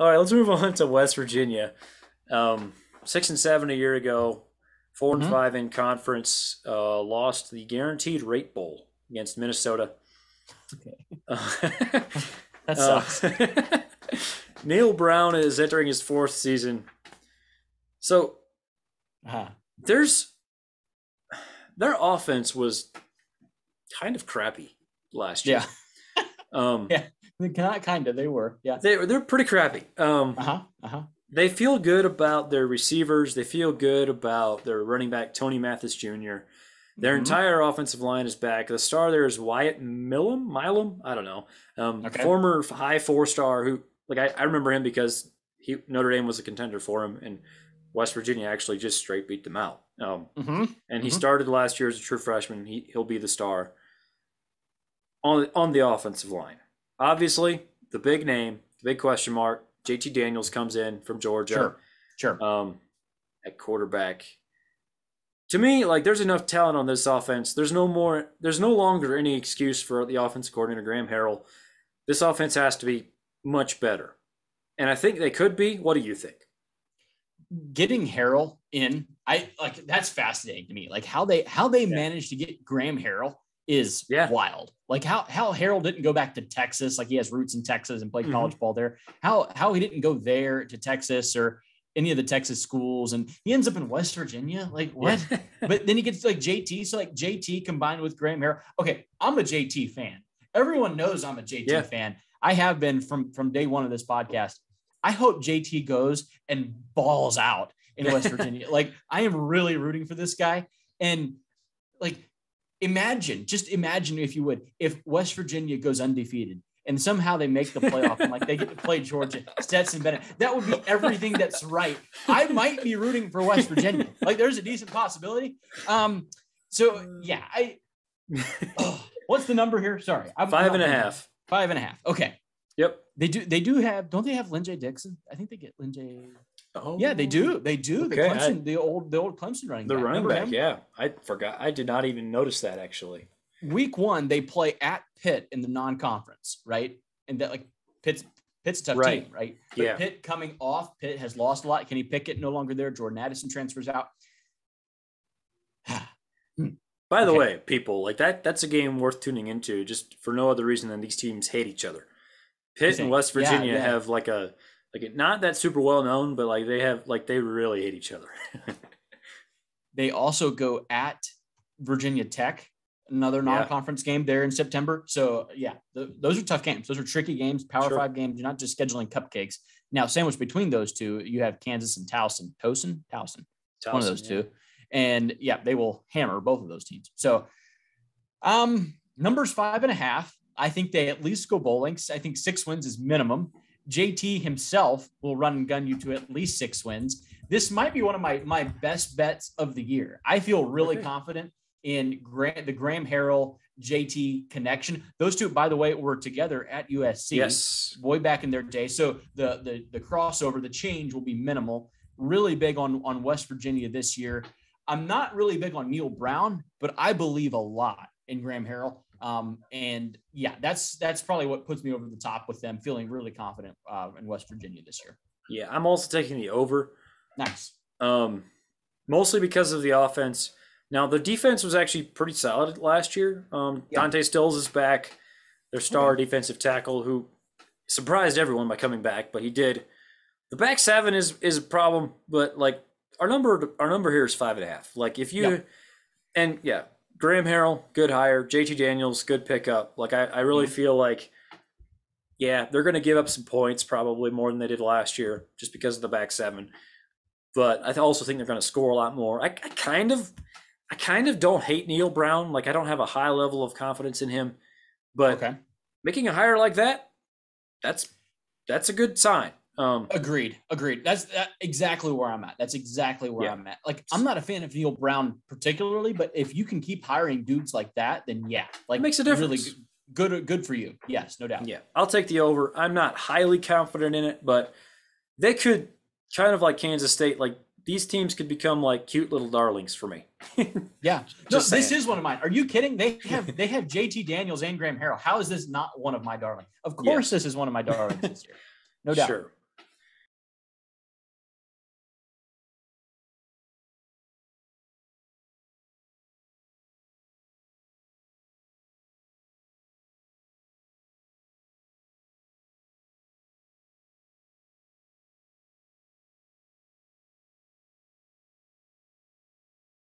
All right, let's move on to West Virginia. 6-7 a year ago, 4-5 in conference. Lost the Guaranteed Rate Bowl against Minnesota. Okay. That sucks. Neil Brown is entering his fourth season. So their offense was kind of crappy last year. Yeah. Kind of. They were. Yeah. They're pretty crappy. They feel good about their receivers. They feel good about their running back, Tony Mathis Jr. Their entire offensive line is back. The star there is Wyatt Milam? I don't know. Former high 4-star who, I remember him because Notre Dame was a contender for him, and West Virginia actually just straight beat them out. And he started last year as a true freshman. He'll be the star on the offensive line. Obviously, the big name, the big question mark, JT Daniels comes in from Georgia. Sure. At quarterback. To me, there's enough talent on this offense. There's no longer any excuse for the offensive coordinator, Graham Harrell. This offense has to be much better. And I think they could be. What do you think? Getting Harrell in, that's fascinating to me. How they managed to get Graham Harrell is wild. How Harrell didn't go back to Texas, he has roots in Texas and played college ball there. How he didn't go there to Texas or any of the Texas schools, and he ends up in West Virginia. What? Yeah. But then he gets JT. So JT combined with Graham Harrell. Okay, I'm a JT fan. Everyone knows I'm a JT fan. I have been from day one of this podcast. I hope JT goes and balls out in West Virginia. I am really rooting for this guy. And imagine if you would, if West Virginia goes undefeated and somehow they make the playoff and they get to play Georgia, Stetson Bennett, that would be everything that's right. I might be rooting for West Virginia. There's a decent possibility. What's the number here? Sorry. 5.5. 5.5. Okay. Yep. They do have, don't they have Lynjay Dixon? I think they get Lynjay. Oh, yeah, they do. Okay. The old Clemson running back. The running back, yeah. I forgot. I did not even notice that, actually. Week 1, they play at Pitt in the non-conference, right? And that Pitt's a tough team, right? But Pitt coming off, Pitt has lost a lot. Kenny Pickett no longer there. Jordan Addison transfers out. By the way, people, that's a game worth tuning into just for no other reason than these teams hate each other. Pitt and West Virginia have not that super well known, but they really hate each other. They also go at Virginia Tech, another non-conference game there in September. So those are tough games. Those are tricky games, Power 5 games. You're not just scheduling cupcakes. Now, sandwiched between those two, you have Kansas and Towson. One of those two. And they will hammer both of those teams. So numbers 5.5. I think they at least go bowling. I think 6 wins is minimum. JT himself will run and gun you to at least 6 wins. This might be one of my best bets of the year. I feel really confident in the Graham Harrell JT connection. Those two, by the way, were together at USC way back in their day. So the crossover, the change will be minimal. Really big on West Virginia this year. I'm not really big on Neil Brown, but I believe a lot in Graham Harrell. That's probably what puts me over the top with them, feeling really confident in West Virginia this year. Yeah, I'm also taking the over. Nice. Mostly because of the offense. Now, the defense was actually pretty solid last year. Dante Stills is back, their star defensive tackle, who surprised everyone by coming back, but he did. The back 7 is a problem, but our number here is 5.5. Graham Harrell, good hire. JT Daniels, good pickup. I really feel they're going to give up some points, probably more than they did last year, just because of the back 7. But I also think they're going to score a lot more. I kind of don't hate Neil Brown. I don't have a high level of confidence in him. But making a hire like that's a good sign. Agreed. That's exactly where I'm at. I'm at. I'm not a fan of Neil Brown particularly, but if you can keep hiring dudes like that, then it makes a difference. Really good for you. Yes, no doubt. Yeah, I'll take the over. I'm not highly confident in it, but they could kind of like Kansas State. These teams could become cute little darlings for me. Yeah. This is one of mine. Are you kidding? They have JT Daniels and Graham Harrell. How is this not one of my darlings? Of course, this is one of my darlings this year. No doubt. Sure.